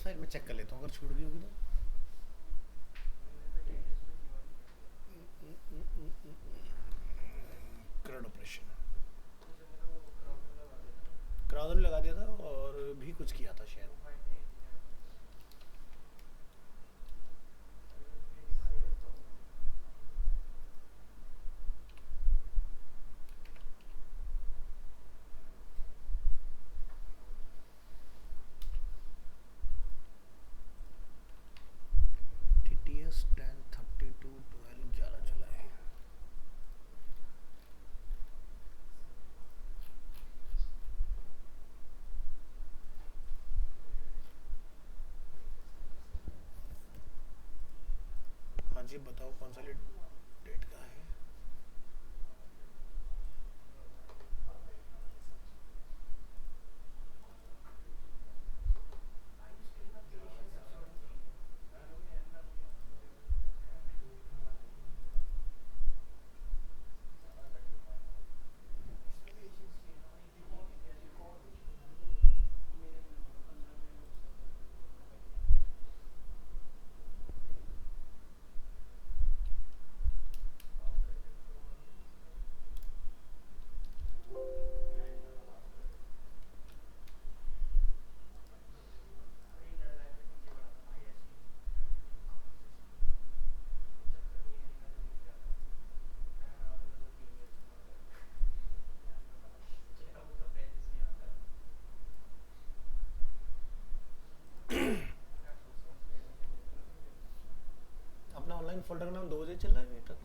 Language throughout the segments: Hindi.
फाइल मैं चेक कर लेता हूँ, अगर छूट गई होगी तो। क्राउड ऑपरेशन, क्राउड लगा दिया था और भी कुछ किया था शायद। टी टी एस 1032 12 11 जुलाई। हाँ जी बताओ कौन सा डेट का है। अपना ऑनलाइन फोल्डर का नाम 2 बजे चल रहा है अभी तक।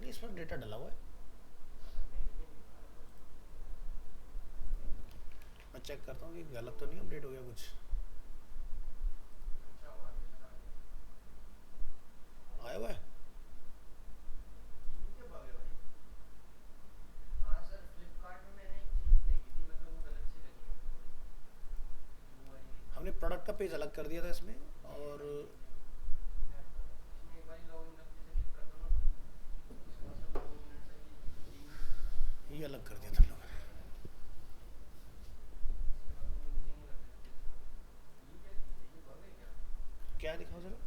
नहीं, इस पर डेटा डला हुआ है। मैं चेक करता हूँ कि गलत तो नहीं अपडेट हो गया कुछ। आया हुआ है। हमने प्रोडक्ट का पेज अलग कर दिया था इसमें, और ये अलग कर दिया था लोगों ने। क्या दिखाओ जरा।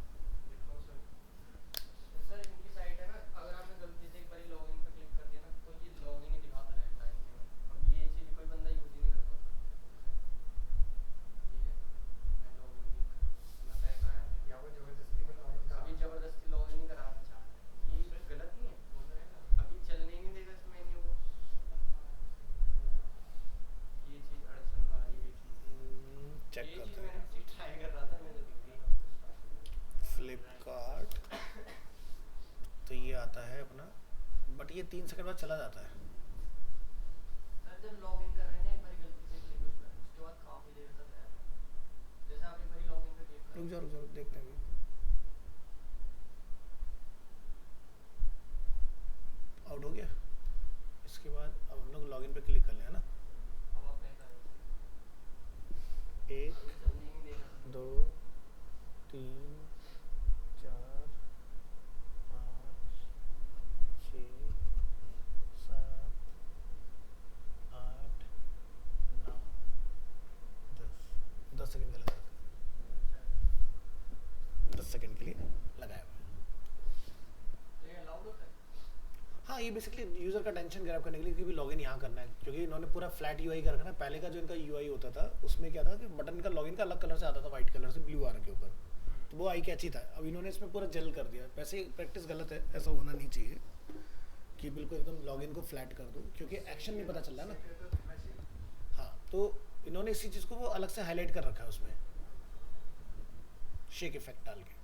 चेक करते हैं। फ्लिपकार्ट, तो ये आता है अपना, बट ये 3 सेकंड बाद चला जाता है। रुक जाओ देखते हैं। आउट हो गया। इसके बाद अब हम लोग लॉगिन पे क्लिक कर लें, है ना। 1 2 3 4 5 6 7 8 9 10 10 सेकंड का लगा, 10 सेकंड के लिए लगाया हुआ। हाँ, ये बेसिकली यूज़र का टेंशन ग्रैब करने के लिए कि भी लॉगिन यहाँ करना है, क्योंकि इन्होंने पूरा फ्लैट यूआई कर रखा है। पहले का जो इनका यूआई होता था उसमें क्या था कि बटन का लॉगिन का अलग कलर से आता था, वाइट कलर से ब्लू आर के ऊपर, तो वो आई कैची था। अब इन्होंने इसमें पूरा जेल कर दिया। वैसे प्रैक्टिस गलत है, ऐसा होना नहीं चाहिए कि बिल्कुल एकदम लॉगिन को फ्लैट कर दो, क्योंकि एक्शन नहीं पता चल रहा ना। हाँ, तो इन्होंने इसी चीज़ को वो अलग से हाईलाइट कर रखा है उसमें, शेक इफेक्ट डाल के।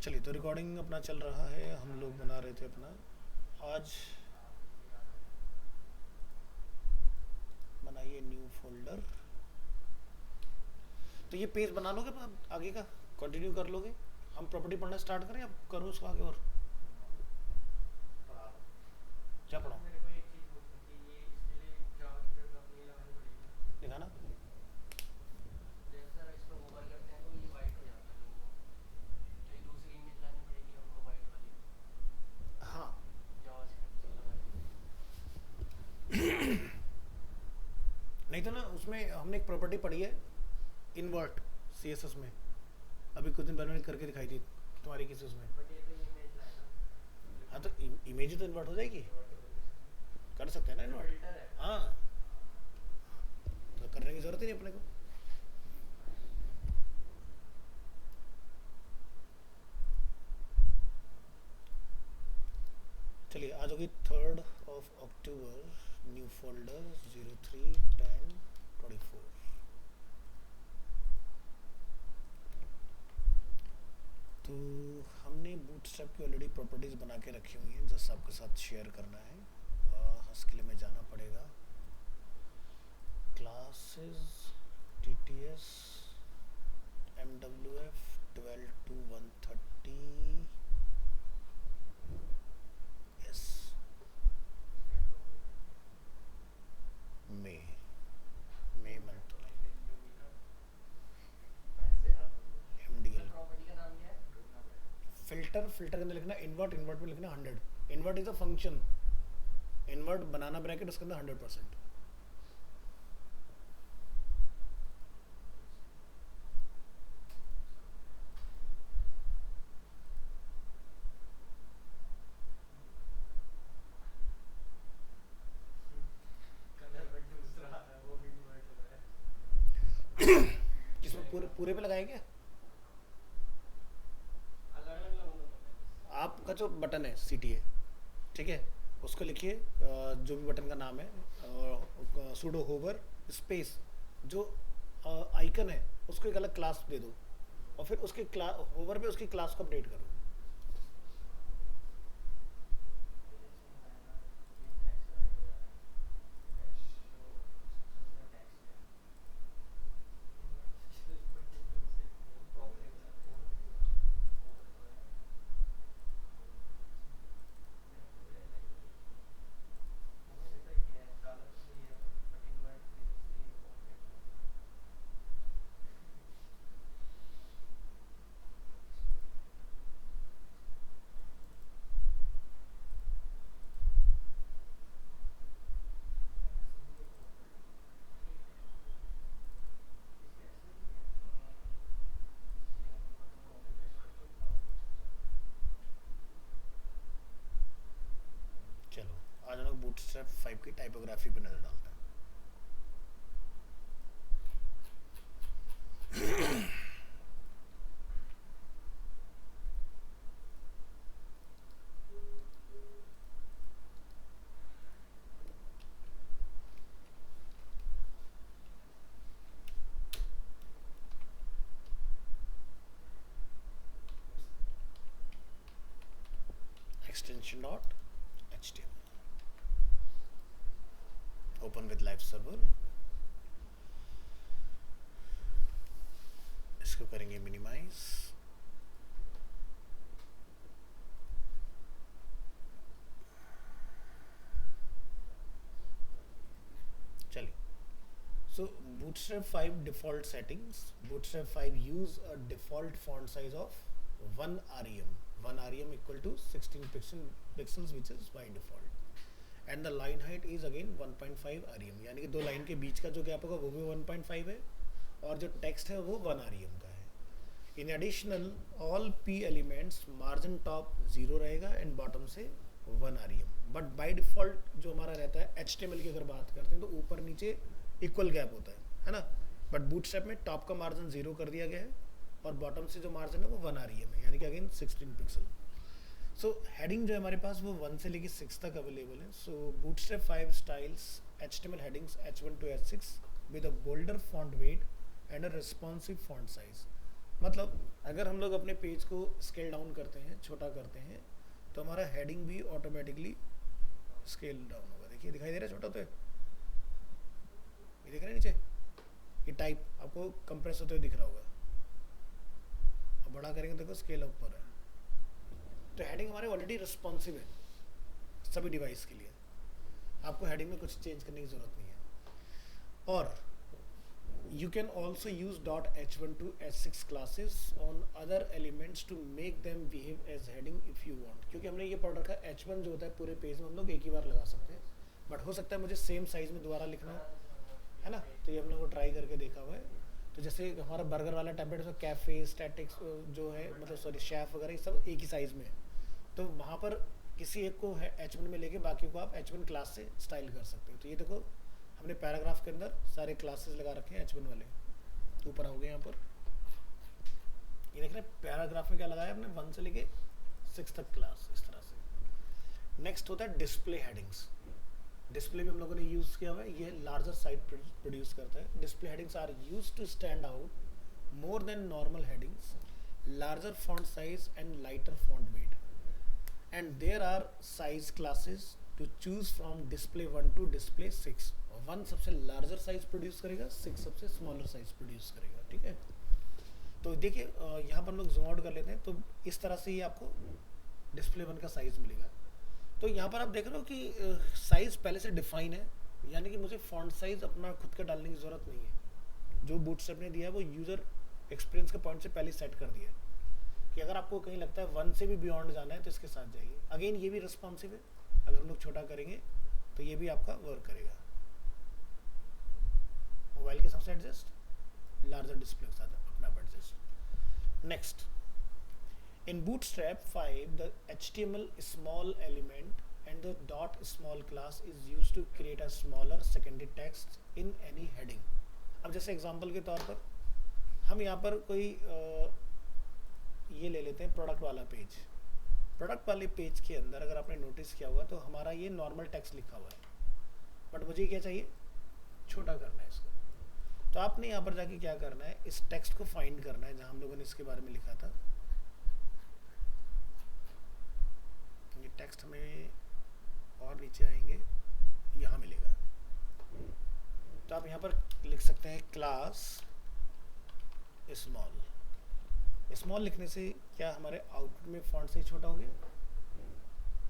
चलिए, तो रिकॉर्डिंग अपना चल रहा है, हम लोग बना रहे थे अपना आज। बनाइए न्यू फोल्डर। तो ये पेज बना लोगे आगे का, कंटिन्यू कर लोगे। हम प्रॉपर्टी पढ़ना स्टार्ट करें, अब करो उसको आगे। और क्या पढ़ाऊँ, दिखाना। था ना, उसमें हमने एक प्रॉपर्टी पढ़ी है, इन्वर्ट, सीएसएस में, अभी कुछ दिन पहले मैंने करके दिखाई थी तुम्हारी किसी उसमें। हाँ तो इमेज ही तो इन्वर्ट हो जाएगी, कर सकते हैं ना इन्वर्ट। हाँ तो करने की जरूरत ही नहीं अपने को। चलिए आज होगी 3rd of October, new folder 03/10/24। तो हमने बूटस्ट्रैप की ऑलरेडी प्रॉपर्टीज़ बना के रखी हुई हैं, जस्ट आपके साथ शेयर करना है। उसके लिए मैं जाना पड़ेगा classes TTS MWF 12 to 130 yes May month MDL। Filter के अंदर लिखना इन्वर्ट, इन्वर्ट में लिखना 100। Invert is a function, invert banana bracket, उसके अंदर 100%। किसमें पूरे पे लगाए क्या? आपका जो बटन है CTA, ठीक है, उसको लिखिए जो भी बटन का नाम है, सुडो होवर स्पेस, जो आइकन है उसको एक अलग क्लास दे दो, और फिर उसके होवर पे उसकी क्लास को अपडेट करो। चलो आज हम लोग बूटस्ट्रैप 5 की टाइपोग्राफी पे नजर डालते हैं। extension dot HTML open with live server, इसको करेंगे मिनिमाइज। चलिए, so bootstrap 5 default settings, bootstrap 5 use a default font size of 1 rem, 1 rem equal to 16 pixels which is by default, and the line height is again 1.5 rem, यानी कि दो लाइन के बीच का जो गैप होगा वो भी 1.5 है, और जो टेक्स्ट है वो 1 rem का है। In additional all p elements margin top 0 रहेगा एंड बॉटम से 1 rem, बट बाय डिफॉल्ट जो हमारा रहता है HTML की अगर बात करते हैं तो ऊपर नीचे इक्वल गैप होता है ना, बट बूटस्ट्रैप में टॉप का मार्जिन 0 कर दिया गया है और बॉटम से जो मार्जिन है वो 1 rem है, यानी कि अगेन 16 पिक्सल। सो हेडिंग जो है हमारे पास वो 1 से लेके 6 तक अवेलेबल है। So bootstrap 5 styles HTML headings H1 to H6 with a bolder font weight and a responsive font size. मतलब अगर हम लोग अपने पेज को स्केल डाउन करते हैं, छोटा करते हैं, तो हमारा हेडिंग भी ऑटोमेटिकली स्केल डाउन होगा। देखिए दिखाई दे रहा है छोटा, तो ये दिख रहा है नीचे, ये टाइप आपको कंप्रेस होते हुए दिख रहा होगा, और बड़ा करेंगे देखो स्केल ऊपर है। तो हेडिंग हमारे ऑलरेडी रिस्पॉन्सिव है सभी डिवाइस के लिए, आपको हेडिंग में कुछ चेंज करने की जरूरत नहीं है। और you can also use .h1 to h6 classes on other elements to make them behave as heading if you want, क्योंकि हमने ये पढ़ रखा है H1 जो होता है पूरे पेज में हम लोग एक ही बार लगा सकते हैं, बट हो सकता है मुझे सेम साइज में दोबारा लिखना हो, है ना। तो ये हम लोग को ट्राई करके देखा हुआ है। तो जैसे हमारा बर्गर वाला टेम्पलेट कैफ़े स्टैटिक्स जो है, मतलब सॉरी शेफ वगैरह, ये सब एक ही साइज़ में है। तो वहाँ पर किसी एक को है H1 में लेके बाकी को आप H1 क्लास से स्टाइल कर सकते हो। तो ये देखो हमने पैराग्राफ के अंदर सारे क्लासेस लगा रखे हैं H1 वाले, ऊपर आओगे यहाँ पर, ये देख रहे हैं पैराग्राफ में क्या लगाया हमने, 1 से लेके 6 तक क्लास, इस तरह से। नेक्स्ट होता है डिस्प्ले हेडिंग्स। डिस्प्ले भी हम लोगों ने यूज़ किया हुआ है, ये लार्जर साइट प्रोड्यूस करता है। Display headings are use to stand out more than normal headings, larger font size and lighter font weight, and there are size classes to choose from display 1 to display 6। 1 सबसे लार्जर साइज प्रोड्यूस करेगा, 6 सबसे स्मॉलर साइज प्रोड्यूस करेगा, ठीक है। तो देखिए यहाँ पर हम लोग जूम आउट कर लेते हैं, तो इस तरह से ये आपको डिस्प्ले 1 का साइज़ मिलेगा। तो यहाँ पर आप देख रहे हो कि साइज़ पहले से डिफाइन है, यानी कि मुझे फॉन्ट साइज़ अपना खुद का डालने की ज़रूरत नहीं है। जो बूटस्ट्रैप ने दिया है वो यूज़र एक्सपीरियंस के पॉइंट से पहले सेट कर दिया है कि अगर आपको कहीं लगता है 1 से भी बियॉन्ड जाना है तो इसके साथ जाइए। अगेन ये भी रिस्पॉन्सिव है, अगर हम लोग छोटा करेंगे तो ये भी आपका वर्क करेगा। मोबाइल के हिसाब से एडजस्ट, लार्जर डिस्प्ले के साथ अपना आप adjust. Next, in Bootstrap 5 the HTML small element and the dot small class is used to create a smaller secondary text in any heading। अब जैसे एग्जांपल के तौर पर हम यहाँ पर कोई ये ले लेते हैं प्रोडक्ट वाला पेज। प्रोडक्ट वाले पेज के अंदर अगर आपने नोटिस किया होगा तो हमारा ये नॉर्मल टेक्स्ट लिखा हुआ है, बट मुझे क्या चाहिए, छोटा करना है इसको। तो आपने यहाँ पर जाके क्या करना है, इस टेक्स्ट को फाइंड करना है जहाँ हम लोगों ने इसके बारे में लिखा था। ये टेक्स्ट हमें और नीचे आएंगे, यहाँ मिलेगा। तो आप यहाँ पर लिख सकते हैं क्लास स्मॉल। स्मॉल लिखने से क्या हमारे आउटपुट में फॉन्ट से छोटा हो गया।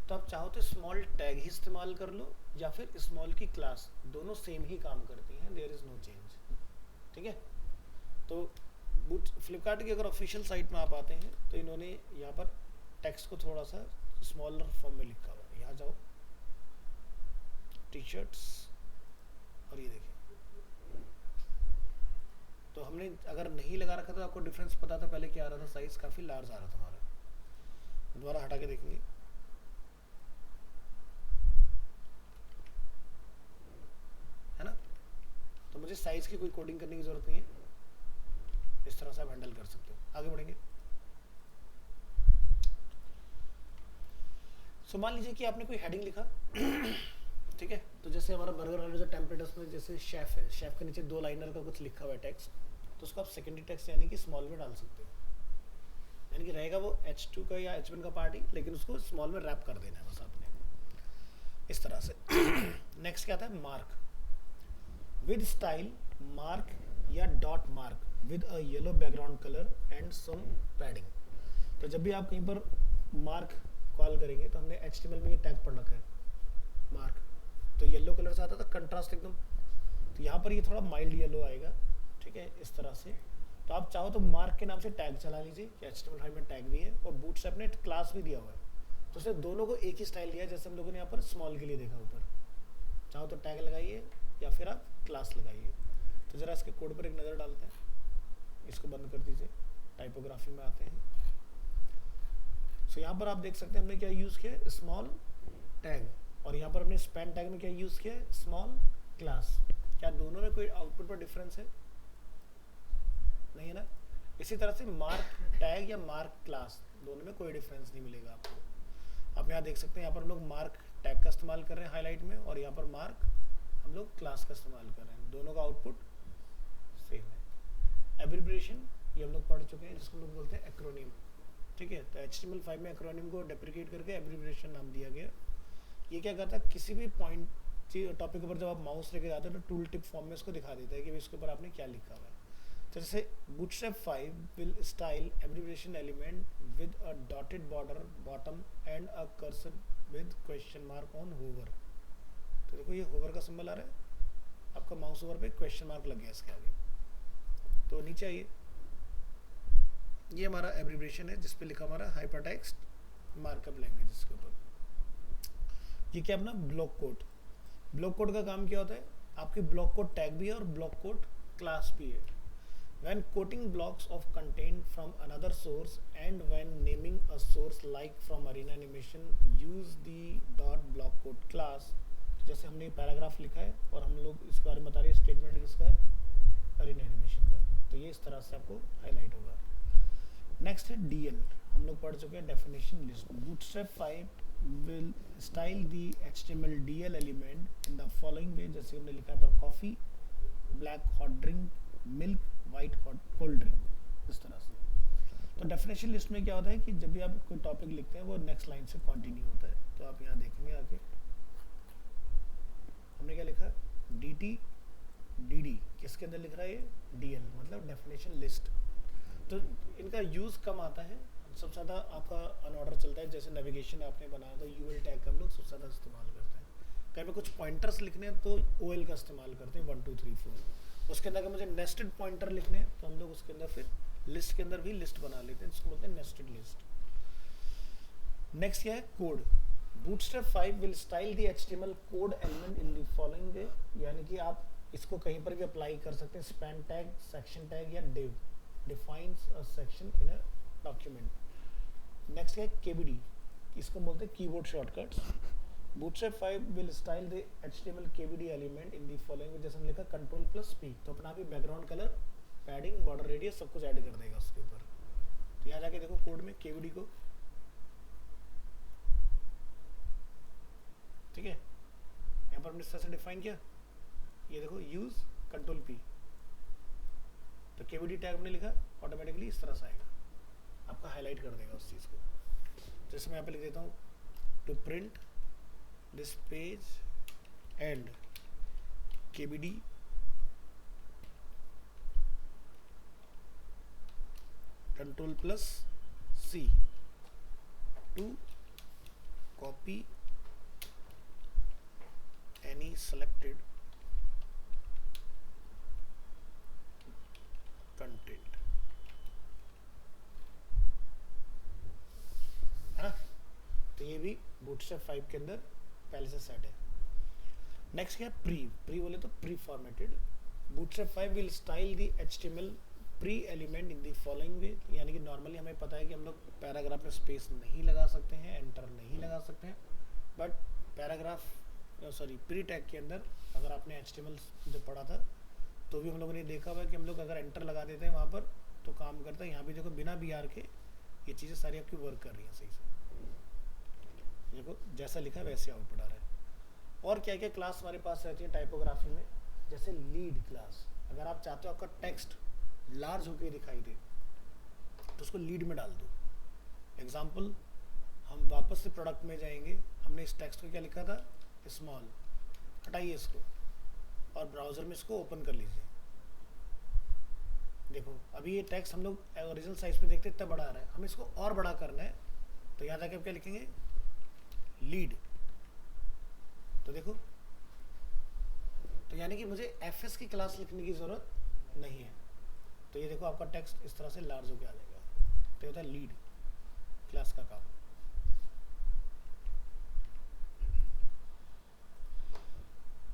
तो आप चाहो तो स्मॉल टैग ही इस्तेमाल कर लो या फिर स्मॉल की क्लास, दोनों सेम ही काम करती हैं, देयर इज़ नो चेंज, ठीक है। तो फ्लिपकार्ट की अगर ऑफिशियल साइट में आप आते हैं तो इन्होंने यहाँ पर टेक्स्ट को थोड़ा सा स्मॉलर फॉर्म में लिखा हुआ है। यहाँ जाओ, टी शर्ट्स, और ये देखिए। तो हमने अगर नहीं लगा रखा तो आपको डिफरेंस पता था पहले क्या आ रहा था, साइज काफ़ी लार्ज आ रहा था हमारा। दोबारा हटा के देखेंगे, है ना। तो मुझे साइज की कोई कोडिंग करने की जरूरत नहीं है, इस तरह से आप हैंडल कर सकते हो। आगे बढ़ेंगे। सो मान लीजिए कि आपने कोई हेडिंग लिखा, ठीक है। तो जैसे हमारा बर्गर वाला जो टेम्पलेट है उसमें जैसे शेफ है, शेफ के नीचे 2 लाइनर का कुछ लिखा हुआ है टेक्स्ट, तो उसको आप सेकेंडरी टेक्स्ट यानी कि स्मॉल में डाल सकते हो। यानी कि रहेगा वो H2 का या H1 का पार्ट ही, लेकिन उसको स्मॉल में रैप कर देना है बस आपने, इस तरह से। नेक्स्ट क्या आता है, मार्क विद स्टाइल मार्क या dot mark with a yellow background colour and some padding. तो जब भी आप कहीं पर मार्क कॉल करेंगे तो हमने HTML में ये टैग पढ़ रखा है मार्क, तो येलो कलर से आता था कंट्रास्ट एकदम, तो यहाँ पर ये थोड़ा माइल्ड येलो आएगा, ठीक है, इस तरह से। तो आप चाहो तो मार्क के नाम से टैग चला लीजिए कि HTML5 में टैग भी है और बूटस्ट्रैप ने क्लास भी दिया हुआ है, तो उसने दोनों को एक ही स्टाइल दिया है, जैसे हम लोगों ने यहाँ पर स्मॉल के लिए देखा ऊपर। चाहो तो टैग लगाइए या फिर आप क्लास लगाइए। तो ज़रा इसके कोड पर एक नज़र डालते हैं, इसको बंद कर दीजिए, टाइपोग्राफी में आते हैं। सो यहाँ पर आप देख सकते हैं हमने क्या यूज़ किया है, स्मॉल टैग, और यहाँ पर हमने स्पैन टैग में क्या यूज़ किया है, स्मॉल क्लास। क्या दोनों में कोई आउटपुट पर डिफरेंस है? नहीं है ना। इसी तरह से मार्क टैग या मार्क क्लास, दोनों में कोई डिफरेंस नहीं मिलेगा आपको। आप यहाँ देख सकते हैं, यहाँ पर हम लोग मार्क टैग का इस्तेमाल कर रहे हैं हाईलाइट में, और यहाँ पर मार्क हम लोग क्लास का इस्तेमाल कर रहे हैं, दोनों का आउटपुट सेम है। एब्रिविएशन ये हम लोग पढ़ चुके हैं, जिसको हम लोग बोलते हैं एक्रोनिम, ठीक है। तो HTML5 में एक्रोनिम को डेप्रिकेट करके एब्रिविएशन नाम दिया गया। ये क्या करता है, किसी भी पॉइंट टॉपिक के ऊपर जब आप माउस लेके जाते हैं तो टूल टिप फॉर्म में इसको दिखा देता है कि इसके ऊपर आपने क्या लिखा हुआ है। तो जैसे Bootstrap 5 will style abbreviation element with a dotted border bottom and a cursor with question mark on hover। तो देखो ये होवर का सिंबल आ रहा है, आपका माउस ओवर पे क्वेश्चन मार्क लग गया इसके आगे। तो नीचे आइए, ये हमारा एब्रिविएशन है जिसपे लिखा हमारा हाइपरटेक्स्ट मार्कअप लैंग्वेज इसके ऊपर। ये क्या अपना ब्लॉक कोड। ब्लॉक कोड का काम क्या होता है, आपकी ब्लॉक कोड टैग भी है और ब्लॉक कोड क्लास भी है. When quoting blocks of content from another source and when naming a source like from Arena Animation, use the dot block code class. जैसे हमने पैराग्राफ लिखा है और हम लोग इसके बारे में बता रहे हैं स्टेटमेंट किसका है, Arena Animation का, तो ये इस तरह से आपको हाईलाइट होगा. नेक्स्ट है DL. हम लोग पढ़ चुके हैं definition list. Bootstrap 5 will style the HTML DL element in the following way. जैसे हमने लिखा है पर coffee, black hot drink, milk, white hot cold drink, इस तरह से. तो डेफिनेशन लिस्ट में क्या होता है कि जब भी आप कोई टॉपिक लिखते हैं वो नेक्स्ट लाइन से कंटिन्यू होता है. तो आप यहाँ देखेंगे आगे हमने क्या लिखा, DT DD, किसके अंदर लिख रहा है ये, DL, मतलब डेफिनेशन लिस्ट. तो इनका यूज़ कम आता है, सबसे ज़्यादा आपका अनऑर्डर चलता है. जैसे नेविगेशन आपने बनाया तो UL टैग का हम लोग सबसे ज़्यादा इस्तेमाल करते हैं. कहीं पे कुछ पॉइंटर्स लिखने हैं तो OL का इस्तेमाल करते हैं, 1 2 3 4. उसके अंदर अगर मुझे नेस्टेड पॉइंटर लिखने हैं तो हम लोग उसके अंदर फिर लिस्ट के अंदर भी लिस्ट बना लेते हैं, जिसको बोलते हैं नेस्टेड लिस्ट. नेक्स्ट क्या है, code. Bootstrap 5 will style the HTML code element in the following way. यानी कि आप इसको कहीं पर भी अप्लाई कर सकते हैं. स्पैन टैग, सेक्शन टैग या div defines a section in a document. Next क्या है, KBD, इसको बोलते हैं keyboard shortcuts. Bootstrap 5 will style the HTML KBD element in the following way. जैसे हमने लिखा Ctrl+P, तो अपना भी background colour, padding, border radius सब कुछ ऐड कर देगा उसके ऊपर. तो यहाँ जाके देखो कोड में KBD को, ठीक है, यहाँ पर हमने इस तरह से डिफाइन किया. ये देखो यूज Ctrl+P, तो KBD टैग हमने लिखा, ऑटोमेटिकली इस तरह से आएगा, आपका हाईलाइट कर देगा उस चीज़ को. जैसे मैं यहाँ पे लिख देता हूँ to print this page and KBD Ctrl+C to copy any selected content. हाँ, तो ये भी Bootstrap 5 के अंदर पहले से सेट है. नेक्स्ट क्या है, प्री बोले तो pre formatted. Bootstrap 5 will style the HTML pre element in the following वे. यानी कि नॉर्मली हमें पता है कि हम लोग पैराग्राफ में स्पेस नहीं लगा सकते हैं, एंटर नहीं लगा सकते हैं, बट प्री टैग के अंदर अगर आपने HTML जो पढ़ा था तो भी हम लोगों ने देखा हुआ है कि हम लोग अगर एंटर लगा देते हैं वहाँ पर तो काम करता है. यहाँ भी देखो बिना BR के ये चीज़ें सारी आपकी वर्क कर रही हैं सही से. देखो जैसा लिखा है वैसे आउटपुट आ रहा है. और क्या क्या क्लास हमारे पास रहती है टाइपोग्राफी में, जैसे लीड क्लास. अगर आप चाहते हो आपका टेक्स्ट लार्ज होकर दिखाई दे तो उसको लीड में डाल दो. एग्जाम्पल, हम वापस से प्रोडक्ट में जाएंगे, हमने इस टेक्स्ट को क्या लिखा था, स्मॉल, हटाइए इसको और ब्राउज़र में इसको ओपन कर लीजिए. देखो अभी ये टेक्स्ट हम लोग ओरिजिनल साइज पे देखते इतना बड़ा आ रहा है, हमें इसको और बड़ा करना है तो यहाँ जाके क्या लिखेंगे, लीड. तो देखो, तो यानी कि मुझे FS की क्लास लिखने की ज़रूरत नहीं है. तो ये देखो आपका टेक्स्ट इस तरह से लार्ज होकर आ जाएगा. तो ये होता है लीड क्लास का काम.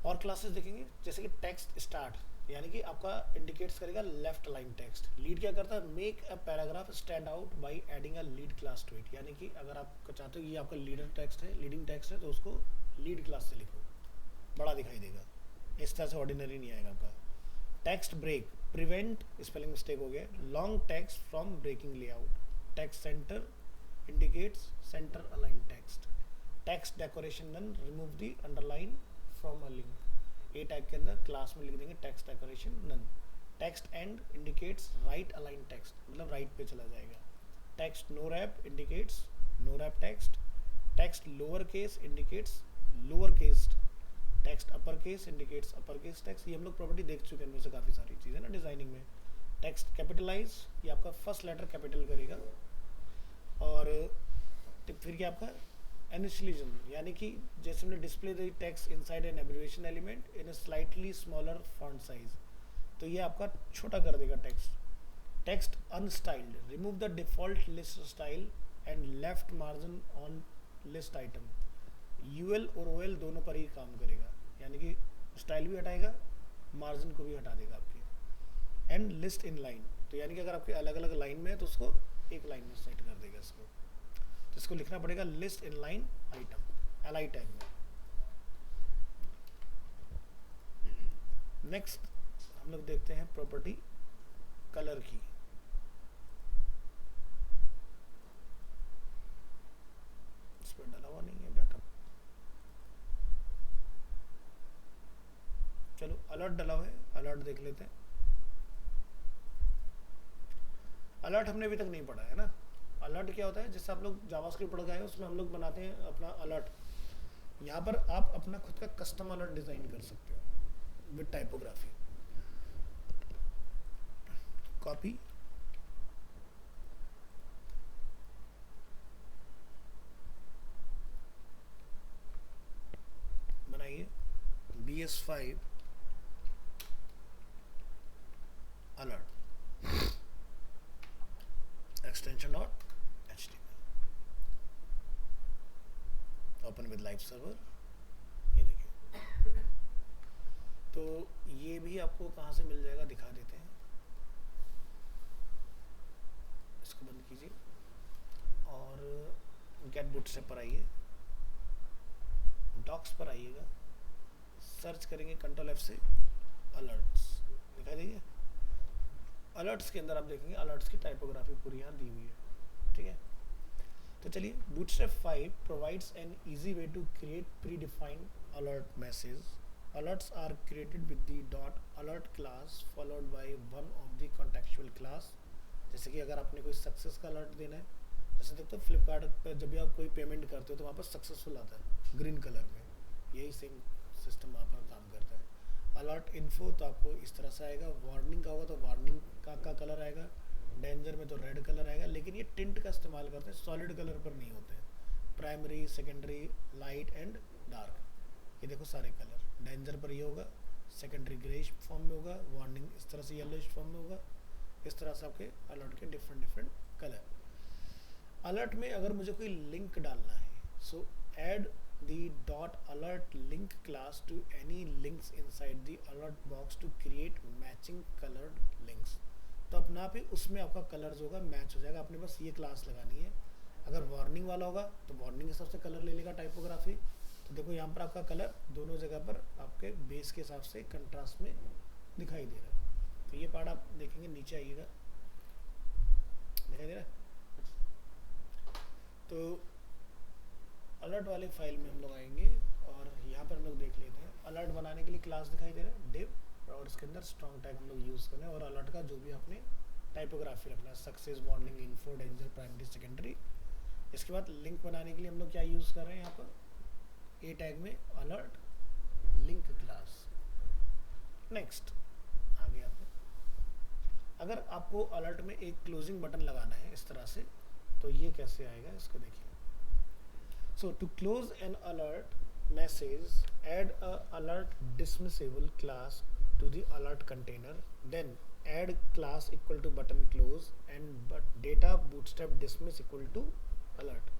और क्लासेस देखेंगे जैसे कि टेक्स्ट स्टार्ट, यानी कि आपका इंडिकेट्स करेगा लेफ्ट लाइन टेक्स्ट. लीड क्या करता है, make a paragraph stand out by adding a lead class to it. यानी कि अगर आप चाहते हो ये आपका लीडर टेक्स्ट है, लीडिंग टेक्स्ट है, तो उसको लीड क्लास से लिखो, बड़ा दिखाई देगा. इस तरह से ऑर्डिनरी नहीं आएगा आपका. Text break, prevent, spelling mistake हो गया, long text from breaking layout. Text centre indicates centre align text. Text decoration, none, remove the underline from a link. A tag के अंदर क्लास में लिख देंगे text decoration, none. Text end indicates right align text, मतलब राइट पे चला जाएगा. Text no wrap indicates no wrap text. Text lower case indicates lower case. Text upper case indicates upper case text. ये हम लोग प्रॉपर्टी देख चुके हैं इनमें से काफ़ी सारी चीज़ें ना डिज़ाइनिंग में. टेक्स्ट कैपिटलाइज, ये आपका फर्स्ट लेटर कैपिटल करेगा. और फिर क्या आपका इनिशियलिज्म, यानी कि जैसे हमने display the text inside an abbreviation element in a slightly smaller font size. तो ये आपका छोटा कर देगा text. Text unstyled, remove the default list style and left margin on list item. UL और OL दोनों पर ही काम करेगा. यानी कि स्टाइल भी हटाएगा, मार्जिन को भी हटा देगा आपकी। एंड लिस्ट इन लाइन, तो यानी कि अगर आपके अलग अलग लाइन में है तो उसको एक लाइन में सेट कर देगा इसको। तो इसको लिखना पड़ेगा list in line item, L I tag में। नेक्स्ट हम लोग देखते हैं प्रॉपर्टी कलर की। इस पर डला हुआ नहीं है बैकअप, चलो अलर्ट डला हुआ है, अलर्ट देख लेते हैं। अलर्ट हमने अभी तक नहीं पढ़ा है ना। अलर्ट क्या होता है, जैसे आप लोग जावास्क्रिप्ट पढ़ गए हैं उसमें हम लोग बनाते हैं अपना अलर्ट। यहाँ पर आप अपना खुद का कस्टम अलर्ट डिजाइन कर सकते हो विद टाइपोग्राफी। कॉपी, बनाइए BS5 alert extension dot HTML, open with live server. ये देखिए, तो ये भी आपको कहाँ से मिल जाएगा दिखा देते हैं। इसको बंद कीजिए और गेट बूटस्ट्रैप पर आइए, डॉक्स पर आइएगा, सर्च करेंगे Ctrl+F से अलर्ट्स, दिखाई देंगे। अलर्ट्स के अंदर आप देखेंगे अलर्ट्स की टाइपोग्राफी पूरी यहाँ दी हुई है, ठीक है। तो चलिए, bootstrap 5 provides an easy way to create predefined alert message. Alerts are created with the .alert class followed by one of the contextual class। जैसे कि अगर आपने कोई सक्सेस का अलर्ट देना है, जैसे देखते हो फ्लिपकार्ट पर जब भी आप कोई पेमेंट करते हो तो वहाँ पर सक्सेसफुल आता है ग्रीन कलर में, यही सेम सिस्टम वहाँ पर काम करता है। अलर्ट इन्फो तो आपको इस तरह से आएगा, वार्निंग का होगा तो वार्निंग का कलर आएगा, डेंजर में तो रेड कलर आएगा, लेकिन ये टिंट का इस्तेमाल करते हैं, सॉलिड कलर पर नहीं होते हैं। Primary, secondary, light and dark, ये देखो सारे कलर। डेंजर पर ये होगा, सेकेंडरी ग्रेइश फॉर्म में होगा, वार्निंग इस तरह से येलोइश फॉर्म में होगा। इस तरह से आपके अलर्ट के डिफरेंट कलर। अलर्ट में अगर मुझे कोई लिंक डालना है, सो add the .alert link class to any links inside the alert box to create matching colored links। तो अपना आप ही उसमें आपका कलर्स होगा मैच हो जाएगा, आपने बस ये क्लास लगानी है। अगर वार्निंग वाला होगा तो वार्निंग के हिसाब से कलर ले लेगा टाइपोग्राफी। तो देखो यहाँ पर आपका कलर दोनों जगह पर आपके बेस के हिसाब से कंट्रास्ट में दिखाई दे रहा है। तो ये पार्ट आप देखेंगे, नीचे आइएगा, दिखाई दे रहा है। तो अलर्ट वाले फाइल में हम लोग आएंगे और यहाँ पर हम लोग देख लेते हैं। अलर्ट बनाने के लिए क्लास दिखाई दे रहा है डिव, और इसके अंदर स्ट्रॉन्ग टैग हम लोग यूज़ करें, और अलर्ट का जो भी आपने टाइपोग्राफी रखना है, success, warning, info, danger, primary, secondary. इसके बाद लिंक बनाने के लिए हम लोग क्या यूज़ कर रहे हैं, यहाँ पर ए टैग में अलर्ट लिंक क्लास। नेक्स्ट आगे आपने, अगर आपको अलर्ट में एक क्लोजिंग बटन लगाना है इस तरह से, तो ये कैसे आएगा इसको देखिए। So to close an alert message, add a alert dismissible class to the alert container, then add class equal to button close and data bootstrap dismiss equal to alert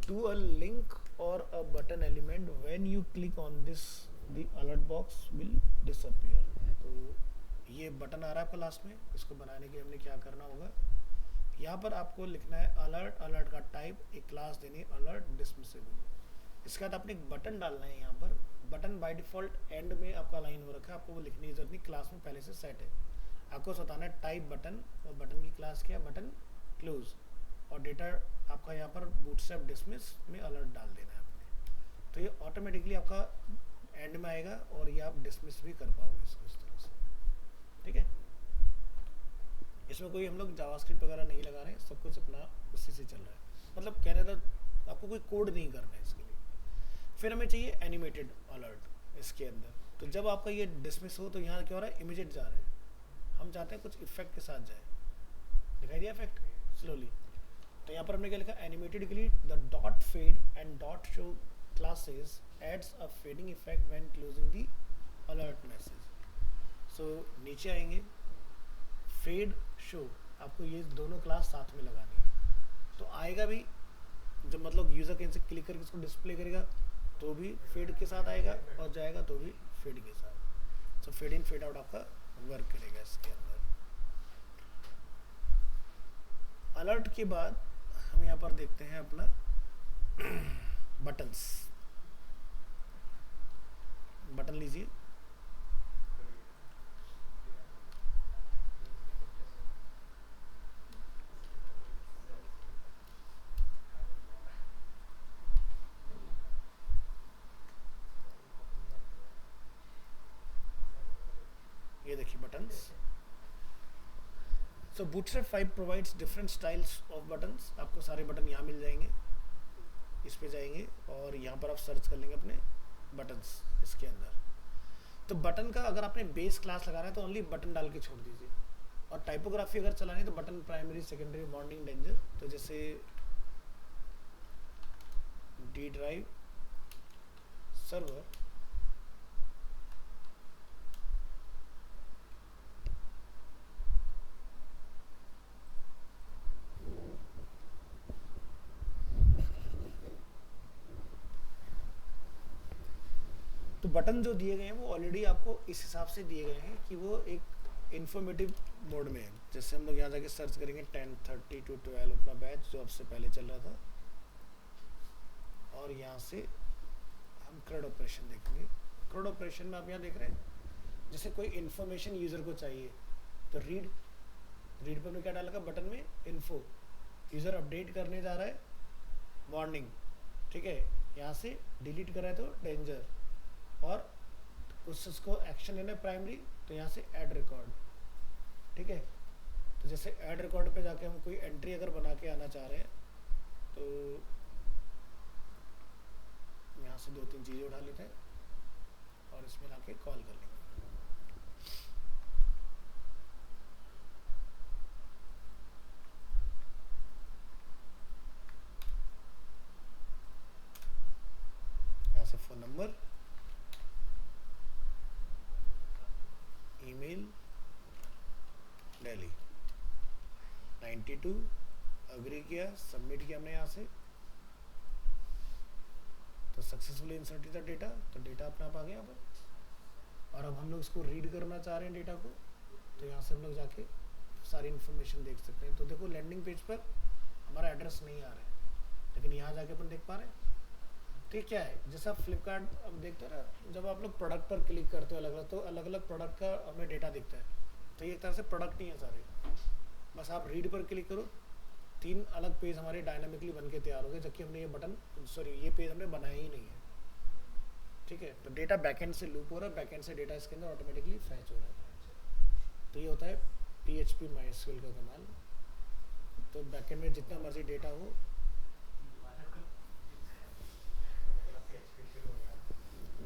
to a link or a button element. When you click on this, the alert box will disappear। तो ये बटन आ रहा है आपका लास्ट में, इसको बनाने के लिए हमने क्या करना होगा, यहाँ पर आपको लिखना है अलर्ट, अलर्ट का टाइप, एक क्लास देनी है अलर्ट डिसमिसेबल। इसके बाद आपने एक बटन डालना है। यहाँ पर बटन बाय डिफॉल्ट एंड में आपका लाइन हो रखा है, आपको वो लिखने की जरूरत नहीं, क्लास में पहले से सेट है। आपको बताना है टाइप बटन, और बटन की क्लास क्या है, बटन क्लोज, और डेटा आपका यहाँ पर बूटस्ट्रैप डिसमिस में अलर्ट डाल देना है आपने। तो ये ऑटोमेटिकली आपका एंड में आएगा और ये आप डिसमिस भी कर पाओगे इसको इस तरह से, ठीक है। इसमें कोई हम लोग जावास्क्रिप्ट वगैरह नहीं लगा रहे हैं, सब कुछ अपना उसी से चल रहा है। मतलब कहने था आपको कोई कोड नहीं करना है इसके लिए। फिर हमें चाहिए एनिमेटेड अलर्ट इसके अंदर। तो जब आपका ये डिसमिस हो तो यहाँ क्या हो रहा है, इमीडिएट जा रहा है। हम चाहते हैं कुछ इफेक्ट के साथ जाए, दिखाई दिया इफेक्ट स्लोली। तो यहाँ पर हमने क्या लिखा, एनिमेटेड के लिए the dot fade and dot show classes adds a fading effect when closing the alert message. So नीचे आएंगे, फेड शो, आपको ये दोनों क्लास साथ में लगानी है। तो आएगा भी जब मतलब यूज़र कहीं से क्लिक करके इसको डिस्प्ले करेगा तो भी फेड के साथ आएगा, और जाएगा तो भी फेड के साथ। So fade in fade out आपका वर्क करेगा इसके अंदर। अलर्ट के बाद हम यहाँ पर देखते हैं अपना बटन्स। बटन लीजिए, ये देखिए buttons. So bootstrap 5 provides different styles of buttons. आपको सारे बटन यहाँ मिल जाएंगे, इस पे जाएंगे और यहाँ पर आप सर्च कर लेंगे अपने बटन्स इसके अंदर। तो बटन का अगर आपने बेस क्लास लगा रहा है तो ओनली बटन डाल के छोड़ दीजिए, और टाइपोग्राफी अगर चलानी है तो button primary secondary warning danger. तो जैसे डी ड्राइव सर्वर, तो बटन जो दिए गए हैं वो ऑलरेडी आपको इस हिसाब से दिए गए हैं कि वो एक इंफॉर्मेटिव मोड में है। जैसे हम लोग यहाँ जाके सर्च करेंगे 10:30 to 12 अपना बैच जो आपसे पहले चल रहा था, और यहाँ से हम CRUD ऑपरेशन देखेंगे। CRUD ऑपरेशन में आप यहाँ देख रहे हैं जैसे कोई इन्फॉर्मेशन यूज़र को चाहिए तो रीड पर हमने क्या डाला बटन में इन्फो, यूज़र अपडेट करने जा रहा है वार्निंग, ठीक है। यहाँ से डिलीट कर रहा है तो डेंजर, और उसको एक्शन लेना है प्राइमरी तो यहाँ से ऐड रिकॉर्ड, ठीक है। तो जैसे ऐड रिकॉर्ड पे जाके हम कोई एंट्री अगर बना के आना चाह रहे हैं तो यहाँ से 2-3 चीज़ें उठा लेते हैं और इसमें लाके कॉल कर लेंगे। यहाँ से phone number, email, Delhi 92, agree किया, सबमिट किया हमने यहाँ से, तो सक्सेसफुली इंसर्टेड द डेटा, तो डेटा अपने आप आ गया यहाँ पर। और अब हम लोग इसको रीड करना चाह रहे हैं डेटा को, तो यहाँ से हम लोग जाके सारी इन्फॉर्मेशन देख सकते हैं। तो देखो लैंडिंग पेज पर हमारा एड्रेस नहीं आ रहा है, लेकिन यहाँ जाके अपन देख पा रहे हैं। ठीक क्या है, जैसा फ्लिपकार्ट अब देखते हैं ना, जब आप लोग प्रोडक्ट पर क्लिक करते हो अलग अलग, तो अलग अलग प्रोडक्ट का हमें डेटा दिखता है। तो ये एक तरह से प्रोडक्ट नहीं है सारे, बस आप रीड पर क्लिक करो, 3 अलग पेज हमारे डायनामिकली बन के तैयार हो गए, जबकि हमने ये बटन ये पेज हमने बनाया ही नहीं है, ठीक है। तो डेटा बैकएंड से लूप हो रहा है, बैकएंड से डेटा इसके अंदर ऑटोमेटिकली फैच हो रहा है। तो ये होता है PHP MySQL का कमाल। तो बैकएंड में जितना मर्जी डेटा हो,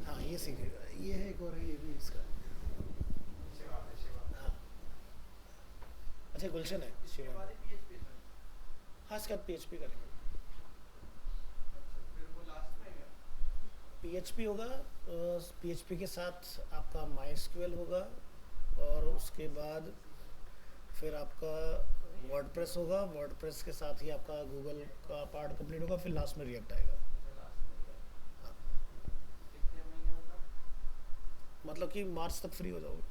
हाँ ये सीखेगा, ये है एक और है, ये भी इसका, हाँ अच्छा गुलशन है शिवा, हाँ इसका PHP करेंगे। PHP होगा, PHP के साथ आपका MySQL होगा, और उसके बाद फिर आपका वर्डप्रेस होगा, वर्डप्रेस के साथ ही आपका गूगल का पार्ट कंप्लीट होगा, फिर लास्ट में रिएक्ट आएगा। मतलब कि मार्च तक फ्री हो जाओगे।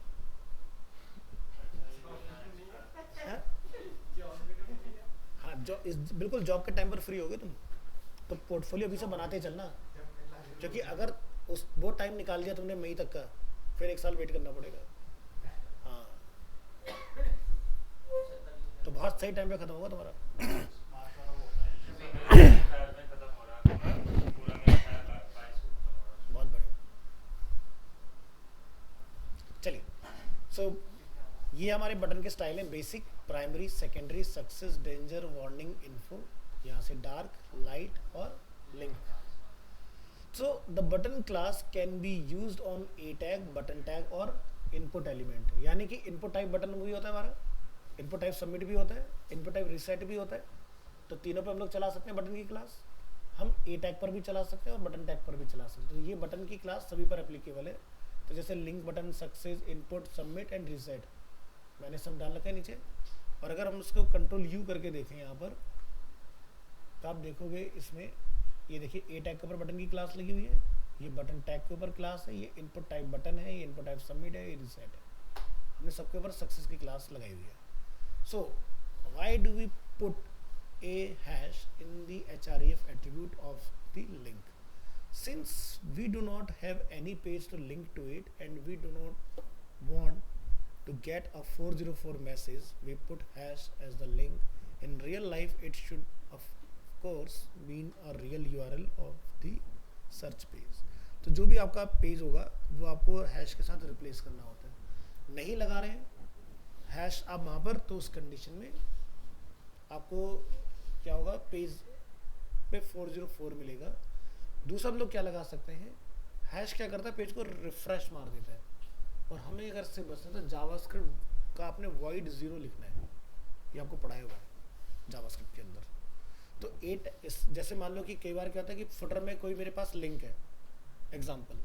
हाँ बिल्कुल जॉब के टाइम पर फ्री होगे तुम, तो पोर्टफोलियो अभी से बनाते चलना, क्योंकि अगर वो टाइम निकाल दिया तुमने मई तक का, फिर 1 साल वेट करना पड़ेगा। हाँ तो बहुत सही टाइम पे खत्म होगा तुम्हारा। बहुत बढ़िया, चलिए। सो ये हमारे बटन के स्टाइल हैं, basic, primary, secondary, success, danger, warning, info, यहाँ से डार्क, लाइट और link. So the button class can be used on A tag, button tag और इनपुट एलिमेंट। यानी कि इनपुट टाइप बटन भी होता है हमारा, इनपुट टाइप सबमिट भी होता है, इनपुट टाइप रीसेट भी होता है। तो तीनों पे हम लोग चला सकते हैं बटन की क्लास। हम ए टैग पर भी चला सकते हैं और बटन टैग पर भी चला सकते हैं। तो ये बटन की क्लास सभी पर एप्लीकेबल है। तो जैसे link button, success, input, submit and reset मैंने सब डाल रखा है नीचे। और अगर हम उसको कंट्रोल U करके देखें यहाँ पर, तो आप देखोगे इसमें, ये देखिए ए टैग के ऊपर बटन की क्लास लगी हुई है, ये बटन टैग के ऊपर क्लास है, ये इनपुट टाइप बटन है, ये इनपुट टाइप सबमिट है, ये रिसेट है। हमने सबके ऊपर सक्सेस की क्लास लगाई हुई है। So why do we put a hash in the href attribute of the link? Since we do not have any page to link to it and we do not want to get a 404 message, we put hash as the link. In real life it should of course mean a real URL of the search page. तो जो भी आपका पेज होगा वो आपको हैश के साथ रिप्लेस करना होता है। नहीं लगा रहे हैं हैश आप वहाँ पर, तो उस कंडीशन में आपको क्या होगा, पेज पे 404 मिलेगा। दूसरा हम लोग क्या लगा सकते हैं, हैश क्या करता है, पेज को रिफ्रेश मार देता है। और हमें अगर से बचना तो जावास्क्रिप्ट का आपने void 0 लिखना है, ये आपको पढ़ाया हुआ है जावास्क्रिप्ट के अंदर। तो 8 जैसे मान लो कि कई बार क्या होता है कि फुटर में कोई मेरे पास लिंक है एग्जाम्पल,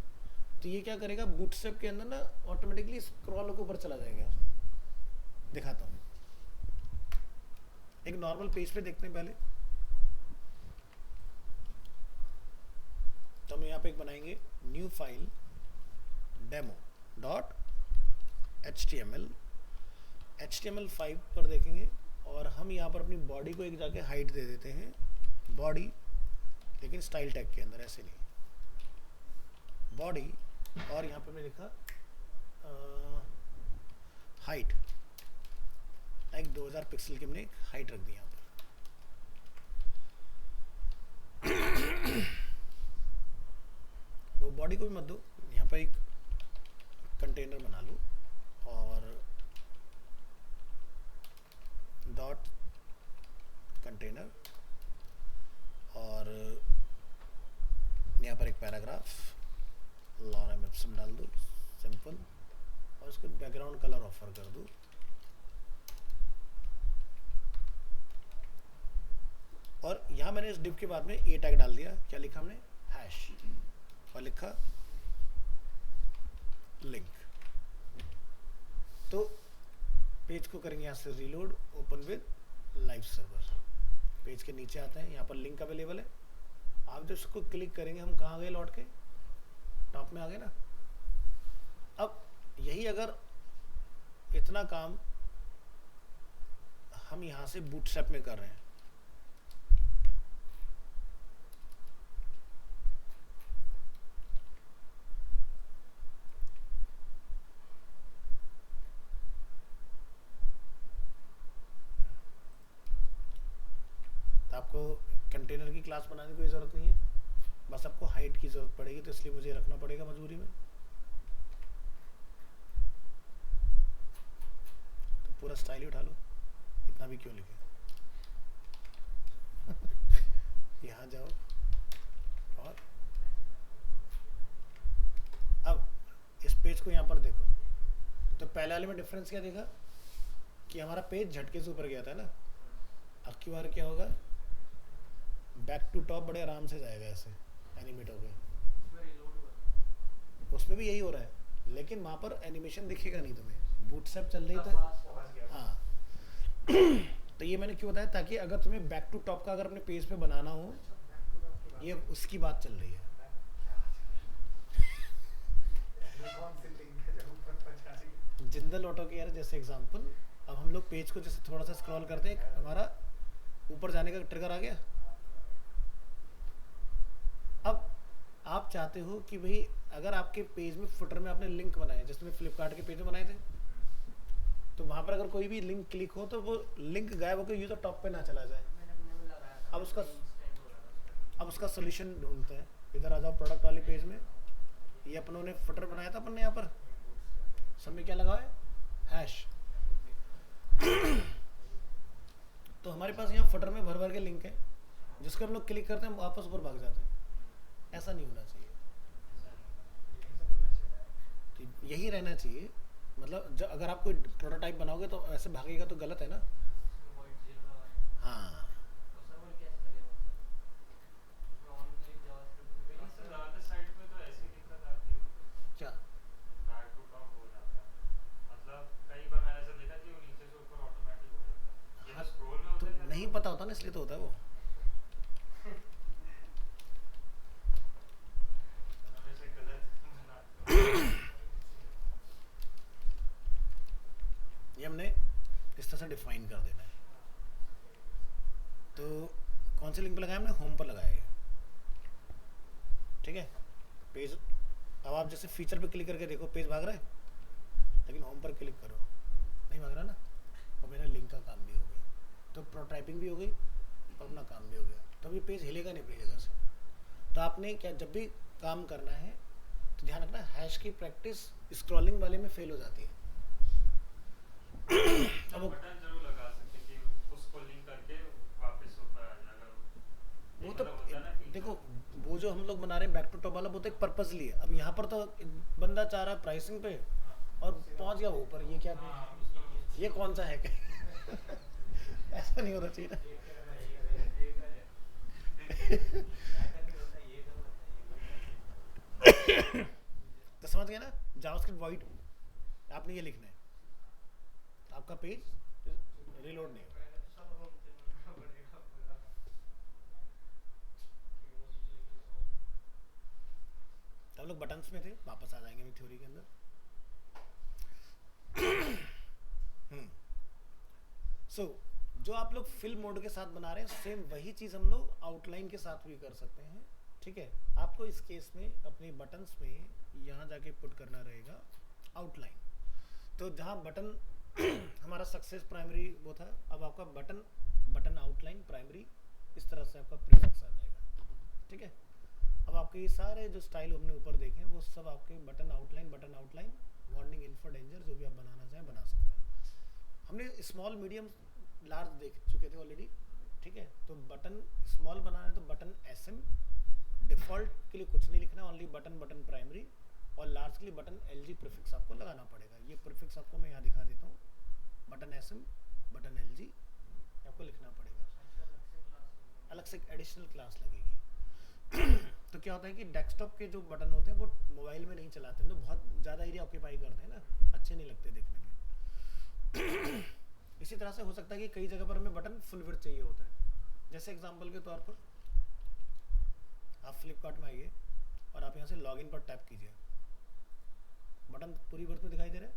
तो ये क्या करेगा, बूटस्ट्रैप के अंदर ना ऑटोमेटिकली स्क्रॉल के ऊपर चला जाएगा। दिखाता हूँ, एक नॉर्मल पेज पे देखते हैं पहले। तो हम यहाँ पे एक बनाएंगे new file demo dot HTML5 पर देखेंगे और हम यहाँ पर अपनी बॉडी को एक जाके हाइट दे देते हैं, बॉडी, लेकिन स्टाइल टैग के अंदर, ऐसे नहीं, बॉडी। और यहाँ पे मैं लिखा हाइट, एक 2000 पिक्सल की हमने हाइट रख दी यहाँ पर। वो बॉडी को भी मत दो, यहाँ पर एक कंटेनर बना लो और डॉट कंटेनर, और यहाँ पर एक पैराग्राफ लॉरेम एप्सम डाल दो सिंपल, और उसको बैकग्राउंड कलर ऑफर कर दो। और यहाँ मैंने इस डिव के बाद में ए टैग डाल दिया, क्या लिखा हमने, हैश, और लिखा लिंक। तो पेज को करेंगे यहाँ से reload, open with live server. Page के नीचे आता है, यहाँ पर लिंक अवेलेबल है। आप जब इसको क्लिक करेंगे, हम कहाँ गए, लौट के टॉप में आ गए ना। अब यही अगर इतना काम हम यहाँ से बूटस्ट्रैप में कर रहे हैं, आपको कंटेनर की क्लास बनाने की कोई ज़रूरत नहीं है, बस आपको हाइट की ज़रूरत पड़ेगी, तो इसलिए मुझे रखना पड़ेगा मजबूरी में। तो पूरा स्टाइल ही उठा लो, इतना भी क्यों लिखे। यहाँ जाओ और अब इस पेज को यहाँ पर देखो, तो पहले वाले में डिफरेंस क्या देखा कि हमारा पेज झटके से ऊपर गया था ना। अब की बार क्या होगा, बैक टू टॉप बड़े आराम से जाएगा, ऐसे एनिमेट हो गए। उसमें भी यही हो रहा है, लेकिन वहाँ पर एनिमेशन दिखेगा नहीं तुम्हें, बूटस्ट्रैप चल रही तो हाँ। तो ये मैंने क्यों बताया, ताकि अगर तुम्हें बैक टू टॉप का अगर अपने पेज पे बनाना हो, ये उसकी बात चल रही है। जिंदल ऑटो केयर जैसे एग्जांपल। अब हम लोग पेज को जैसे थोड़ा सा स्क्रॉल करते हैं, हमारा ऊपर जाने का ट्रिगर आ गया। अब आप चाहते हो कि भाई अगर आपके पेज में फुटर में आपने लिंक बनाए, जिसमें फ्लिपकार्ट के पेज में बनाए थे, तो वहां पर अगर कोई भी लिंक क्लिक हो तो वो लिंक गायब होकर यूजर टॉप पे ना चला जाए। अब उसका सोल्यूशन ढूंढते हैं। इधर आ जाओ प्रोडक्ट वाले पेज में, ये अपनों ने फुटर बनाया था अपन ने, यहाँ पर सब में क्या लगा है, हैश। तो हमारे पास यहाँ फुटर में भर भर के लिंक है, जिसको हम लोग क्लिक करते हैं वापस ऊपर भाग जाते हैं। ऐसा नहीं होना चाहिए, तो यही रहना चाहिए। मतलब अगर आप कोई प्रोटोटाइप बनाओगे तो ऐसे भागेगा तो गलत है ना। हाँ, क्या तो नहीं पता होता ना, इसलिए तो होता है वो। से डिफाइन कर देना है। तो कौन से लिंक पे लगाया हमने, होम पर लगाया है, ठीक है। पेज, अब आप जैसे फीचर पे क्लिक करके देखो पेज भाग रहा है, लेकिन होम पर क्लिक करो नहीं भाग रहा ना, और मेरा लिंक का काम भी हो गया, तो प्रोटाइपिंग भी हो गई और अपना काम भी हो गया। तो अभी पेज हिलेगा नहीं अपनी जगह से। तो आपने क्या, जब भी काम करना है तो ध्यान रखना, हैश की प्रैक्टिस स्क्रॉलिंग वाले में फेल हो जाती है। अब बटन जरूर लगा सकते कि उसको लिंक करके वापस ऊपर आ जाएगा। वो तो देखो, वो जो हम लोग बना रहे हैं बैक टू टॉप वाला, वो तो एक पर्पसली है। अब यहाँ पर तो बंदा चाह रहा है प्राइसिंग पे और पहुंच गया वो ऊपर, ये क्या है? ये कौन सा है? ऐसा नहीं होना चाहिए ना। तो समझ गए ना, जावास्क्रिप्ट वॉइड आपने ये लिखना है, आपका पेज रिलोड नहीं होगा। तो हम लोग बटन्स में थे, वापस आ जाएंगे थ्योरी के अंदर। सो जो आप लोग फिल मोड के साथ बना रहे हैं, सेम वही चीज़ हम लोग आउटलाइन के साथ भी कर सकते हैं, ठीक है। आपको इस केस में अपने बटन्स में यहाँ जाके पुट करना रहेगा आउटलाइन। तो जहाँ बटन हमारा सक्सेस प्राइमरी वो था, अब आपका बटन आउटलाइन प्राइमरी, इस तरह से आपका प्रीफिक्स आ जाएगा, ठीक है। अब आपके ये सारे जो स्टाइल हमने ऊपर देखे हैं, वो सब आपके button outline, warning, info, danger, जो भी आप बनाना चाहें बना सकते हैं। हमने स्मॉल, मीडियम, लार्ज देख चुके थे ऑलरेडी, ठीक है। तो बटन स्मॉल बनाना है तो बटन SM, डिफॉल्ट के लिए कुछ नहीं लिखना, ओनली बटन प्राइमरी, और लार्ज के लिए बटन LG प्रीफिक्स आपको लगाना पड़ेगा। ये प्रीफिक्स आपको मैं यहाँ दिखा देता हूँ, बटन SM, बटन LG आपको लिखना पड़ेगा, अलग से एक एडिशनल क्लास लगेगी। तो क्या होता है कि डेस्कटॉप के जो बटन होते हैं वो मोबाइल में नहीं चलाते हैं, तो बहुत ज़्यादा एरिया ऑक्यूपाई करते हैं ना, अच्छे नहीं लगते देखने में। इसी तरह से हो सकता है कि कई जगह पर हमें बटन फुल विड्थ चाहिए होता है। जैसे एग्जांपल के तौर पर आप फ्लिपकार्ट में आइए और आप यहाँ से लॉगिन पर टैप कीजिए, बटन पूरी विड्थ में दिखाई दे रहा है।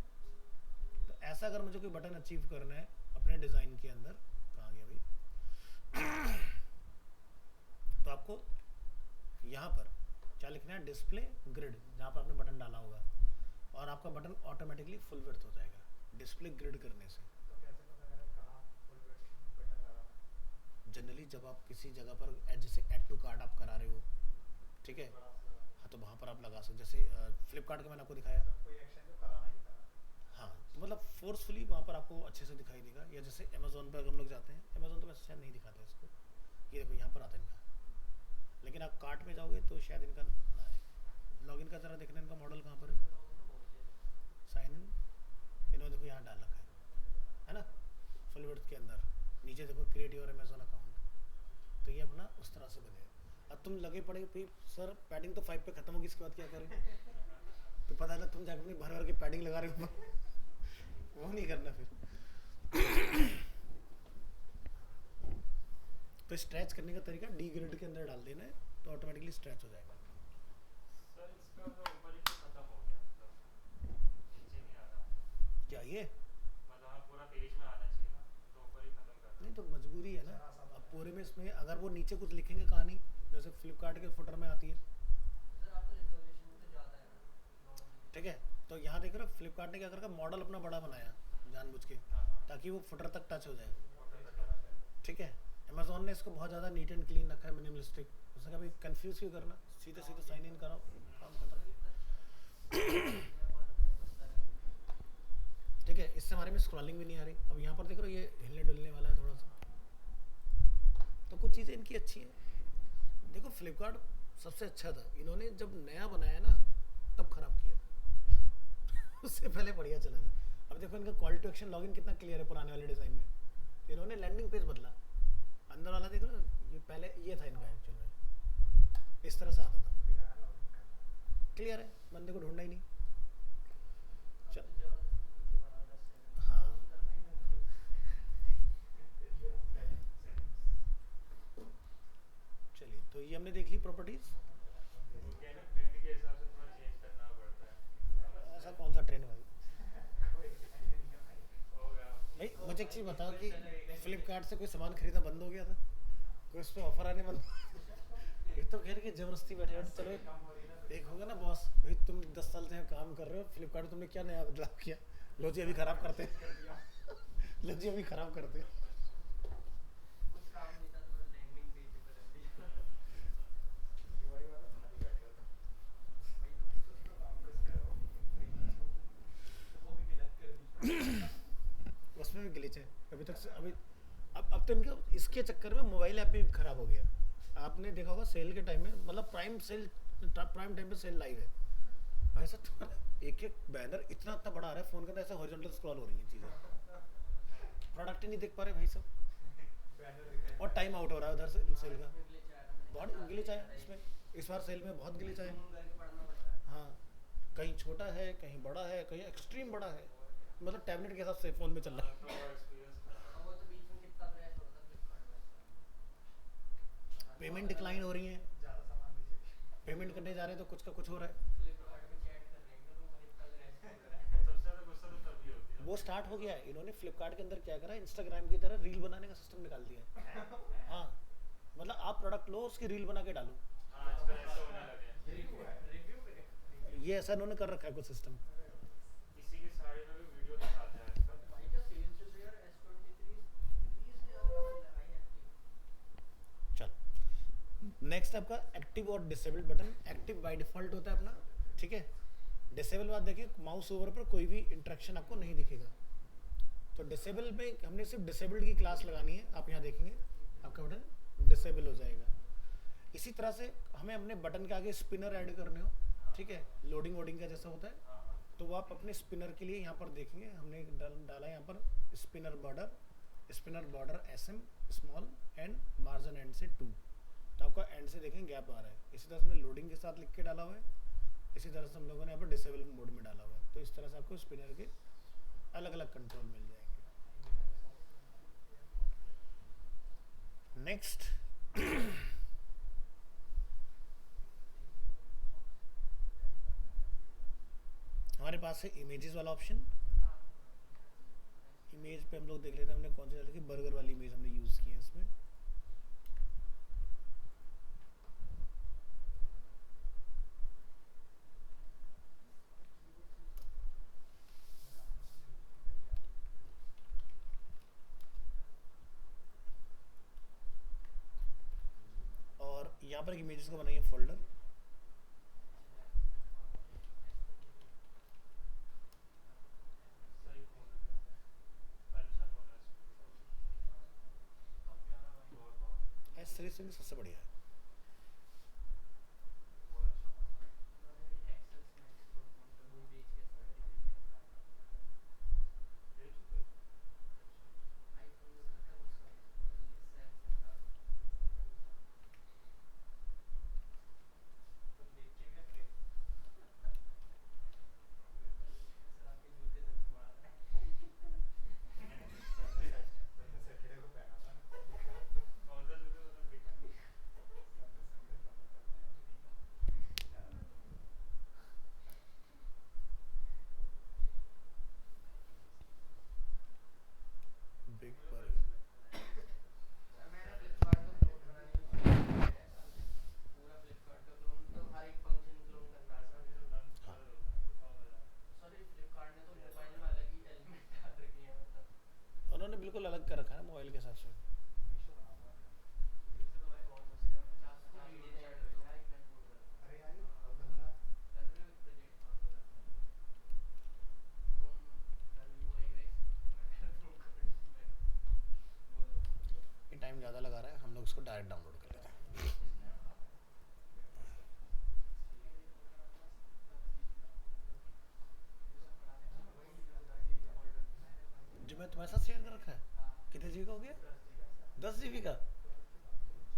तो ऐसा अगर मुझे कोई बटन अचीव करना है अपने डिज़ाइन के अंदर, कहाँ गया भाई, तो आपको यहाँ पर क्या लिखना है, डिस्प्ले ग्रिड, जहाँ पर आपने बटन डाला होगा, और आपका बटन ऑटोमेटिकली फुल विड्थ हो जाएगा डिस्प्ले ग्रिड करने से। जनरली जब आप किसी जगह पर जैसे ऐड टू कार्ट आप करा रहे हो, ठीक है, हाँ, तो वहाँ पर आप लगा सकते, जैसे फ्लिपकार्ट का मैंने आपको दिखाया, हाँ, तो मतलब फोर्सफुली वहाँ पर आपको अच्छे से दिखाई देगा। या जैसे अमेजोन पर हम लोग जाते हैं, अमेजोन तो वैसे शायद नहीं दिखाते इसको, ये देखो यहाँ पर आता है इनका, लेकिन आप कार्ट में जाओगे तो शायद इनका ना आए। लॉगिन का जरा देखना, इनका मॉडल कहाँ पर है, साइन इन, इन्होंने देखो यहाँ डाल रखा है ना, फुल विड्थ के अंदर। नीचे देखो क्रिएट योर अमेजोन अकाउंट, तो ये अपना उस तरह से बनेगा। अब तुम लगे पड़े भाई सर पैडिंग तो 5 पे खत्म होगी, इसके बाद क्या करें, तो पता है तुम जाकर अपनी भर के पैडिंग लगा रहे हो, वो नहीं करना फिर। तो स्ट्रेच करने का तरीका डी ग्रिड के अंदर डाल देना है, तो ऑटोमेटिकली स्ट्रेच हो जाएगा। सर इसका तो ऊपर ही खत्म हो गया, मतलब नीचे नहीं आ रहा क्या ये, मतलब पूरा पेज में आना चाहिए ना, तो ऊपर ही खत्म कर नहीं तो मजबूरी है ना। अब पूरे में इसमें अगर वो नीचे कुछ लिखेंगे कहानी, जैसे फ्लिपकार्ट के फुटर में आती है, ठीक है, तो यहाँ देख रहे हो फ्लिपकार्ट ने क्या कर मॉडल अपना बड़ा बनाया जानबूझ के, ताकि वो फुटर तक टच हो जाए, ठीक है। अमेजोन ने इसको बहुत ज़्यादा नीट एंड क्लीन रखा है, मिनिमलिस्टिक। उसने कहा भाई कंफ्यूज क्यों करना, सीधे सीधे साइन इन कराओ, काम खत्म, ठीक है। इससे हमारे में स्क्रॉलिंग भी नहीं आ रही। अब यहाँ पर देख रहे हो ये हिलने डुलने वाला है थोड़ा सा, तो कुछ चीज़ें इनकी अच्छी हैं। देखो फ्लिपकार्ट सबसे अच्छा था, इन्होंने जब नया बनाया ना तब खराब किया, उससे पहले बढ़िया चला था। अब देखो इनका कॉल टू एक्शन लॉगिन कितना क्लियर है पुराने वाले डिज़ाइन में, इन्होंने लैंडिंग पेज बदला, अंदर वाला देख रहे हो, ये पहले ये था इनका एक्चुअल में, इस तरह से आता था, क्लियर है, बंदे को ढूंढना ही नहीं। हाँ, चलिए, तो ये हमने देख ली प्रॉपर्टीज। ट्रेंड के हिसाब से थोड़ा चेंज करना पड़ता है। ऐसा कौन सा ट्रेंड भाई, होगा भाई मुझे मुझे एक चीज़ बताओ कि फ्लिपकार्ट से कोई सामान खरीदना बंद हो गया था, कोई उस पर ऑफर आने बंद एक तो कह रहे कि जबरदस्ती बैठे बैठे चलो एक होगा ना बॉस, भाई तुम 10 साल से यहाँ काम कर रहे हो फ्लिपकार्ट, तुमने क्या नया बदलाव किया, लो जी अभी खराब करते हैं। लो जी अभी खराब करते हैं। कुछ काम नहीं था तो लैंडिंग पेज पे बदल दिया। यूआई वाला खाली बैठे हो वही तो भाई सोच लो काम बस करो वो भी गलत कर दी। उसमें भी ग्लिच है अभी तक अभी। अब तो इनका इसके चक्कर में मोबाइल ऐप भी खराब हो गया। आपने देखा होगा सेल के टाइम में, मतलब प्राइम टाइम पे सेल लाइव है भाई साहब, तुम्हारा एक एक बैनर इतना इतना बड़ा आ रहा है फोन के अंदर, ऐसा हॉरिजॉन्टल स्क्रॉल हो रही है चीज़ें, प्रोडक्ट ही नहीं देख पा रहे भाई साहब, और टाइम आउट हो रहा है उधर से सेल का। उसमें ग्लिच आया था, मैंने बहुत देखा, ग्लिच आया देखा इसमें, इस बार सेल में बहुत ग्लिच आया। घूम करके पढ़ना पड़ रहा है। हाँ, कहीं छोटा है, कहीं बड़ा है, कहीं एक्सट्रीम बड़ा है, मतलब टैबलेट के हिसाब से फ़ोन में चल रहा है। एक्सपीरियंस और वो तो बीच में कितना क्रैश हो रहा था फ्लिपकार्ट में इसका। पेमेंट डिक्लाइन हो रही है, ज़्यादा सामान नहीं चाहिए। पेमेंट करने जा रहे हैं तो कुछ का कुछ हो रहा है। फ्लिपकार्ट में चैट कर रहे हैं कि भाई इतना क्रैश हो रहा है। सबसे ज़्यादा गुस्सा तो तभी होती है। वो स्टार्ट हो गया है, इन्होंने फ्लिपकार्ट के अंदर क्या करा, इंस्टाग्राम की तरह रील बनाने का सिस्टम निकाल दिया है। हाँ, मतलब आप प्रोडक्ट लो, उसकी रील बना के डालो, हाँ, आजकल ऐसे होने लगे हैं। रिव्यू पे ये ऐसा इन्होंने कर रखा है कुछ सिस्टम। किसी की साड़ी में भी वीडियो दिखाते हैं आजकल। भाई का सेल्स जो है S23 30 से ज़्यादा बंद है भाई एक्टिव। चल नेक्स्ट आपका एक्टिव और disabled button. Active by default होता है अपना, ठीक है। डिसेबल बात देखिए, माउस ओवर पर कोई भी इंटरेक्शन आपको नहीं दिखेगा। तो डिसेबल में हमने सिर्फ डिसेबल्ड की क्लास लगानी है, आप यहाँ देखेंगे आपका बटन डिसेबल हो जाएगा। इसी तरह से हमें अपने बटन के आगे स्पिनर ऐड करने हो, ठीक है, लोडिंग वोडिंग का जैसा होता है, तो वो आप अपने स्पिनर के लिए यहाँ पर देखेंगे हमने डाला यहाँ पर spinner border SM small and margin and से 2, तो आपका एंड से देखें गैप आ रहा है। इसी तरह से हमने लोडिंग के साथ लिख के डाला हुआ है, इसी तरह से हम लोगों ने यहाँ पर डिसेबल मोड में डाला हुआ है। तो इस तरह से आपको स्पिनर के अलग अलग कंट्रोल मिल जाएंगे। नेक्स्ट हमारे पास है इमेजेस वाला ऑप्शन। इमेज पे हम लोग देख लेते हैं हमने कौन सी डाली, बर्गर वाली इमेज हमने यूज़ की है इसमें। और यहाँ पर इमेजेस को बनाइए फोल्डर। सही फ़ोन है, अच्छा फ़ोन है बहुत S सीरीज में सबसे बढ़िया है। बहुत अच्छा फ़ोन है। उन्होंने भी एक्सेल में एक्सपोर्ट फोन पे वो बेच के इसका ले चुके आईफोन जो घर का उसका सैमसंग का तो देख के मैं फिर सर आपके जूते दर्द मार रहा है। सैटरडे को पहना था कौन सा जूते मतलब दिखा बिग मुझे बर्गर। बड़े अच्छे लगते सर मैंने फ्लिपकार्ट का क्लोन बनाने की कोशिश की है ऐसा पूरा फ्लिपकार्ट का क्लोन तो हर एक फंक्शन क्लोन करना हैं। है ऐसा सर। भी जो लंच कर होता है तो बहुत मज़ा आता सर ये फ्लिपकार्ट ने तो मोबाइल में अलग ही एलिमेंट डाल रखे हैं मतलब उन्होंने बिल्कुल अलग कर रखा है मोबाइल के हिसाब से। है। मीशो बना हुआ है। ये तो भाई बहुत मुश्किल है 50 वीडियो ऐड कर यार एक मैं बोल रहा था अरे यार ये बहुत गंदा है। कर रहे हो प्रोजेक्ट तुम कर रही हो एक मैं कर दूं मैं बोलो ये टाइम ज़्यादा लगा रहा है, हम लोग इसको डायरेक्ट डाउनलोड कर लेते हैं। जो मैं तुम्हारे साथ शेयर कर रखा है, कितने GB का हो गया? 10 GB का।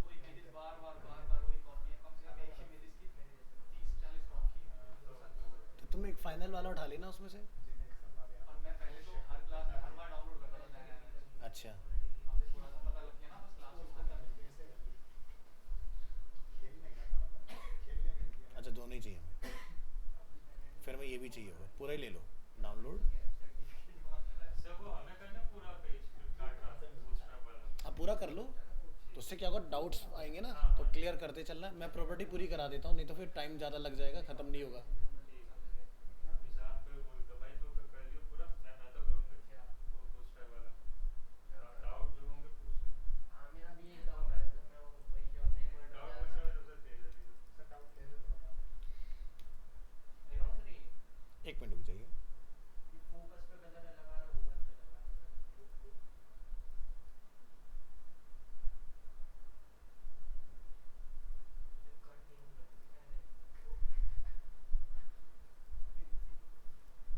वही मेरे बार बार वही कॉपी है कम से कम एक ही मेरी इसकी 30-40 कॉपी है तो तुम एक फाइनल वाला उठा लेना उसमें से। और मैं पहले तो हर क्लास में हर बार डाउनलोड करता था नया अच्छा, अब तो थोड़ा सा पता लग गया ना बस क्लास में खत्म हो गया अच्छा दोनों ही चाहिए हमें, फिर मैं ये भी चाहिए होगा, पूरा ही ले लो डाउनलोड। सर वो हमें करना है पूरा पेज पूरा कर लो, तो उससे क्या होगा, डाउट्स आएंगे ना तो क्लियर करते चलना। मैं प्रॉपर्टी पूरी करा देता हूँ, नहीं तो फिर टाइम ज़्यादा लग जाएगा, ख़त्म नहीं होगा। ठीक है निशान पे बोलता भाई तो कर लियो पूरा, मैं तो करूँगा क्या वो बूस्टर वाला क्या डाउट जो होंगे पूछ लेना। हाँ मेरा भी एक डाउट आया तो मैं वही जो आपने एक वर्ड डाउट बताया पूछने था। में सबसे तेज है नीरज। सर डाउट ले रहे तो बता दिखाऊं सर ये 1 मिनट रुक जाइए। ये फोकस पे कलर है लगा रहा ओवर पे लगा रहा है कटिंग पहले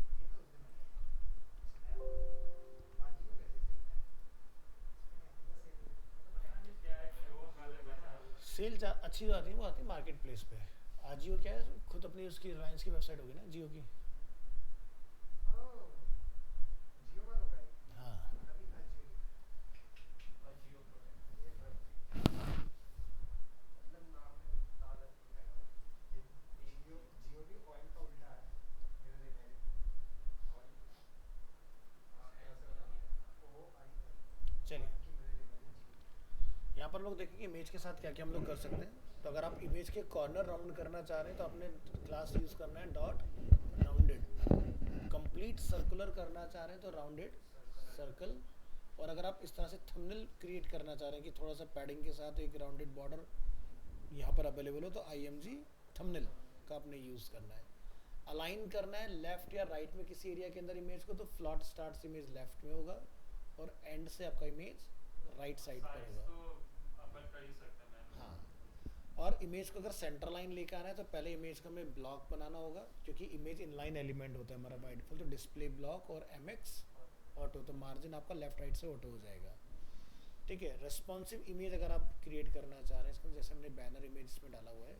ये तो उस दिन हो गया स्नैप आज ही कैसे चलता है इसमें नहीं आएगा सेल मतलब पता नहीं क्या है क्लोन वाले बना सेल अच्छी जो आती है वो आती है मार्केट प्लेस पे। आजियो क्या है, खुद अपनी उसकी रिलायंस की वेबसाइट होगी ना जियो की। ओह जियो का तो भाई हाँ तभी अजियो लिखा है अजियो तो है ये फर्क मतलब नाम में कुछ ताकत नहीं है ये जियो जियो भी ऑयल का उल्टा है मिरर इमेज ऑयल हाँ ऐसे वाला भी है ओ आई एल चलिए, की मिरर इमेज जियो यहाँ पर लोग देखेंगे इमेज के साथ क्या क्या हम लोग कर सकते हैं। तो अगर आप इमेज के कॉर्नर राउंड करना चाह रहे हैं तो आपने क्लास यूज़ करना है डॉट राउंडेड। कंप्लीट सर्कुलर करना चाह रहे हैं तो राउंडेड सर्कल। और अगर आप इस तरह से थंबनेल क्रिएट करना चाह रहे हैं कि थोड़ा सा पैडिंग के साथ एक राउंडेड बॉर्डर यहाँ पर अवेलेबल हो तो IMG थंबनेल का आपने यूज़ करना है। अलाइन करना है लेफ्ट या राइट में किसी एरिया के अंदर इमेज को, तो फ्लॉट स्टार्ट इमेज लेफ्ट में होगा और एंड से आपका इमेज राइट साइड पर साइज होगा। तो अपन कर ही सकते हैं मैम। हाँ, और इमेज को अगर सेंटर लाइन लेकर आना है तो पहले इमेज का हमें ब्लॉक बनाना होगा, क्योंकि इमेज इनलाइन एलिमेंट होता है हमारा बाय डिफॉल्ट। तो डिस्प्ले ब्लॉक और MX ऑटो, तो मार्जिन आपका लेफ्ट राइट से ऑटो हो जाएगा। ठीक है, रेस्पॉन्सिव इमेज अगर आप क्रिएट करना चाह रहे हैं इसको, जैसे हमने बैनर इमेज में डाला हुआ है,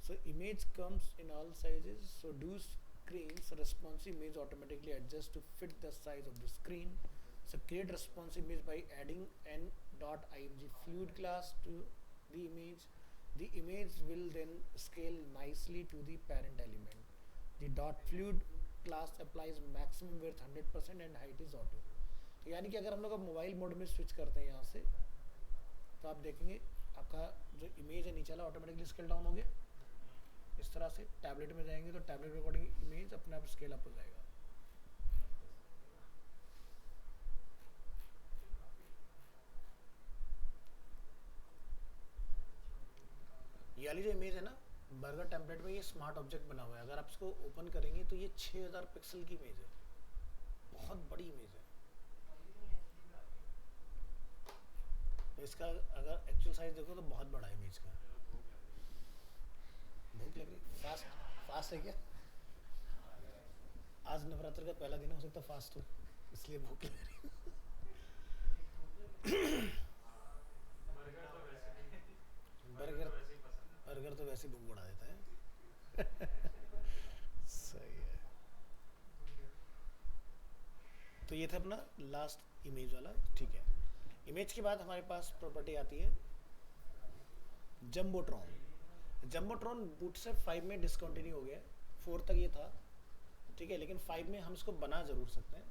so image comes in all sizes, so do screens responsive image automatically adjust to fit the size of the screen. So create responsive image by adding n.img fluid class to the image. The image will then scale nicely to the parent element. The dot fluid class applies maximum width 100% and height is auto. तो यानी कि अगर हम लोग अब मोबाइल मोड में स्विच करते हैं यहाँ से, तो आप देखेंगे आपका जो इमेज है नीचे वाला ऑटोमेटिकली स्केल डाउन हो गया। इस तरह से टैबलेट में जाएंगे तो टैबलेट रिकॉर्डिंग इमेज अपने आप स्केल अप हो जाएगा। ये वाली जो इमेज है ना बर्गर टेम्पलेट में, ये स्मार्ट ऑब्जेक्ट बना हुआ है। अगर आप इसको ओपन करेंगे तो ये 6000 पिक्सल की इमेज है, बहुत बड़ी इमेज है। तो इसका अगर एक्चुअल साइज देखो तो बहुत बड़ा है इमेज का। भूख लग रही? फास्ट है क्या? आज नवरात्र का पहला दिन हो सकता है फास्ट हो, इसलिए भूख लग रही। बर्गर बर्गर तो वैसे ही पसंद है। बर्गर तो वैसे ही भूख बढ़ा देता है। सही है। तो ये था अपना लास्ट इमेज वाला। ठीक है, इमेज के बाद हमारे पास प्रॉपर्टी आती है जम्बोट्रॉन। जम्बोट्रॉन बूटस्ट्रैप 5 में डिसकंटिन्यू हो गया है, 4 तक ये था। ठीक है, लेकिन 5 में हम इसको बना जरूर सकते हैं।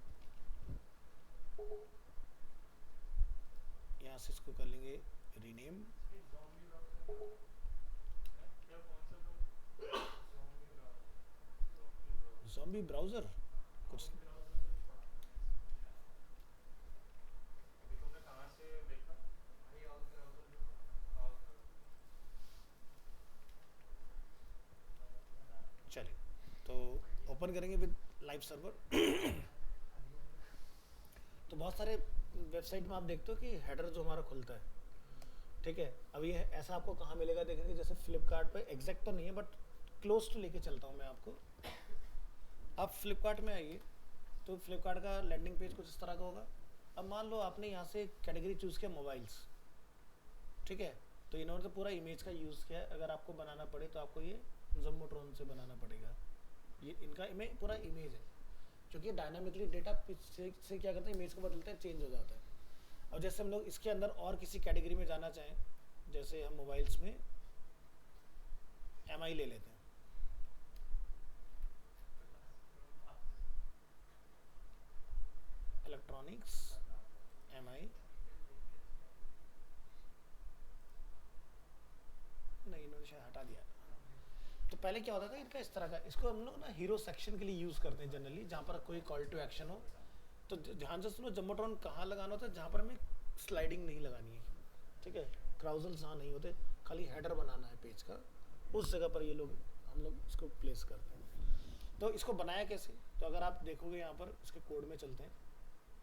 यहाँ से इसको कर लेंगे रीनेम। क्या कौन सा ब्राउज़र? ज़ॉम्बी ब्राउज़र कुछ अभी तुमने कहाँ से देखा? भाई और ब्राउज़र जो चलिए, तो ओपन करेंगे विद लाइव सर्वर। तो बहुत सारे वेबसाइट में आप देखते हो कि हेडर जो हमारा खुलता है, ठीक है, अब ये ऐसा आपको कहाँ मिलेगा देखेंगे, जैसे फ्लिपकार्ट पे, एग्जैक्ट तो नहीं है बट क्लोज टू लेके चलता हूँ मैं आपको। आप फ्लिपकार्ट में आइए तो फ्लिपकार्ट का लैंडिंग पेज कुछ इस तरह का होगा। अब मान लो आपने यहाँ से कैटेगरी चूज़ किया मोबाइल्स, ठीक है, तो इन्होंने तो पूरा इमेज का यूज़ किया है। अगर आपको बनाना पड़े तो आपको ये ज़म्बोट्रॉन से बनाना पड़ेगा। ये इनका इमेज पूरा इमेज है, क्योंकि डायनामिकली डेटा से क्या करते हैं, इमेज को बदलते हैं, चेंज हो जाता है। और जैसे हम लोग इसके अंदर और किसी कैटेगरी में जाना चाहें, जैसे हम मोबाइल्स में MI ले लेते हैं, इलेक्ट्रॉनिक्स MI, पहले क्या होता था इनका इस तरह का, इसको हम लोग ना हीरो सेक्शन के लिए यूज़ करते हैं जनरली, जहाँ पर कोई कॉल टू एक्शन हो। तो ध्यान से सुनो, जम्बोट्रॉन कहाँ लगाना होता है, जहाँ पर हमें स्लाइडिंग नहीं लगानी है, ठीक है, क्राउजल्स यहाँ नहीं होते, खाली हेडर बनाना है पेज का, उस जगह पर ये लोग हम लोग इसको प्लेस करते हैं। तो इसको बनाया कैसे, तो अगर आप देखोगे यहाँ पर इसके कोड में चलते हैं,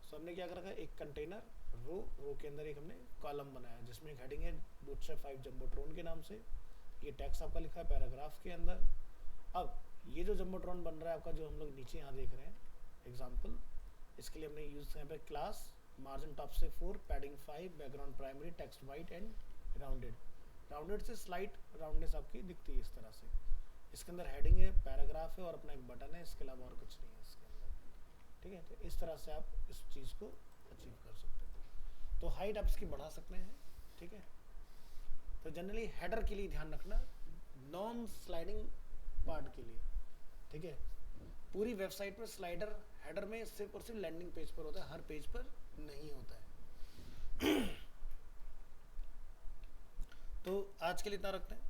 तो हमने क्या कर रखा है, एक कंटेनर, रो के अंदर एक हमने कॉलम बनाया जिसमें एक हेडिंग है बूटस्ट्रैप 5 जम्बोट्रॉन के नाम से, ये टेक्स्ट आपका लिखा है पैराग्राफ के अंदर। अब ये जो जम्बोट्रॉन बन रहा है आपका, जो हम लोग नीचे यहाँ देख रहे हैं एग्जाम्पल, इसके लिए हमने यूज़ यहाँ पे क्लास, मार्जिन टॉप से 4, padding 5, background primary, text white and rounded. Rounded से स्लाइट राउंडनेस आपकी दिखती है इस तरह से। इसके अंदर हेडिंग है, पैराग्राफ है और अपना एक बटन है, इसके अलावा और कुछ नहीं है इसके अंदर, ठीक है। तो इस तरह से आप इस चीज़ को अचीव कर सकते हो। तो हाइट आप इसकी बढ़ा सकते हैं, ठीक है। तो जनरली हेडर के लिए ध्यान रखना, नॉन स्लाइडिंग पार्ट के लिए, ठीक है। पूरी वेबसाइट पर स्लाइडर हेडर में सिर्फ और सिर्फ लैंडिंग पेज पर होता है, हर पेज पर नहीं होता है। तो आज के लिए इतना रखते हैं।